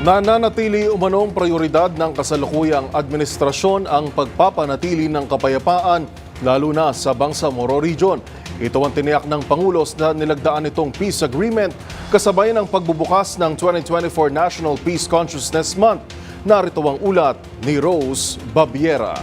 Nananatili umanong prioridad ng kasalukuyang administrasyon ang pagpapanatili ng kapayapaan lalo na sa Bangsamoro Region. Ito ang tiniyak ng Pangulo na nilagdaan itong peace agreement kasabay ng pagbubukas ng 2024 National Peace Consciousness Month. Narito ang ulat ni Rose Babiera.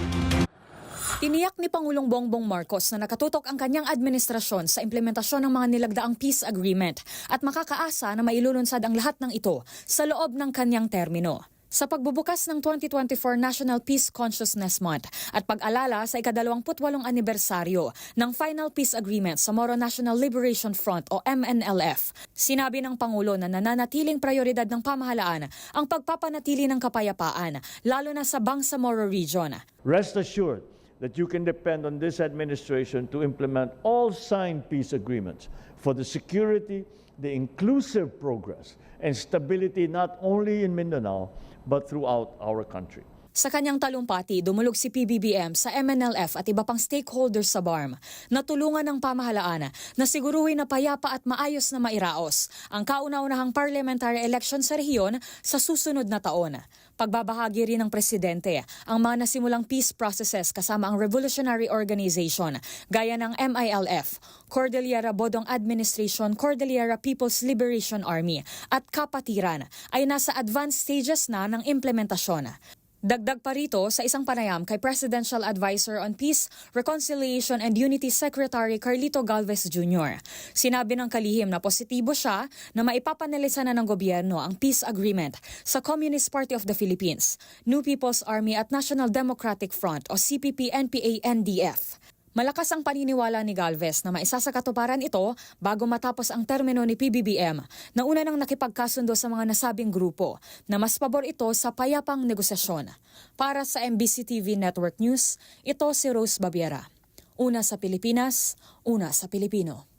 Tiniyak ni Pangulong Bongbong Marcos na nakatutok ang kanyang administrasyon sa implementasyon ng mga nilagdaang peace agreement at makakaasa na mailulunsad ang lahat ng ito sa loob ng kanyang termino. Sa pagbubukas ng 2024 National Peace Consciousness Month at pag-alala sa ika-28 anibersaryo ng Final Peace Agreement sa Moro National Liberation Front o MNLF, sinabi ng Pangulo na nananatiling prioridad ng pamahalaan ang pagpapanatili ng kapayapaan, lalo na sa Bangsamoro Region. Rest assured that you can depend on this administration to implement all signed peace agreements for the security, the inclusive progress, and stability not only in Mindanao, but throughout our country. Sa kanyang talumpati, dumulog si PBBM sa MNLF at iba pang stakeholders sa BARM na tulungan ng pamahalaan na siguruhin na payapa at maayos na mairaos ang kauna-unahang parliamentary election sa rehiyon sa susunod na taon. Pagbabahagi rin ng Presidente ang mga nasimulang peace processes kasama ang Revolutionary Organization gaya ng MILF, Cordillera Bodong Administration, Cordillera People's Liberation Army at Kapatiran ay nasa advanced stages na ng implementasyon. Dagdag pa rito sa isang panayam kay Presidential Advisor on Peace, Reconciliation and Unity Secretary Carlito Galvez Jr. Sinabi ng kalihim na positibo siya na maipapanalisan na ng gobyerno ang peace agreement sa Communist Party of the Philippines, New People's Army at National Democratic Front o CPP-NPA-NDF. Malakas ang paniniwala ni Galvez na maisasakatuparan ito bago matapos ang termino ni PBBM na una nang nakipagkasundo sa mga nasabing grupo na mas pabor ito sa payapang negosasyon. Para sa MBC TV Network News, ito si Rose Babiera. Una sa Pilipinas, una sa Pilipino.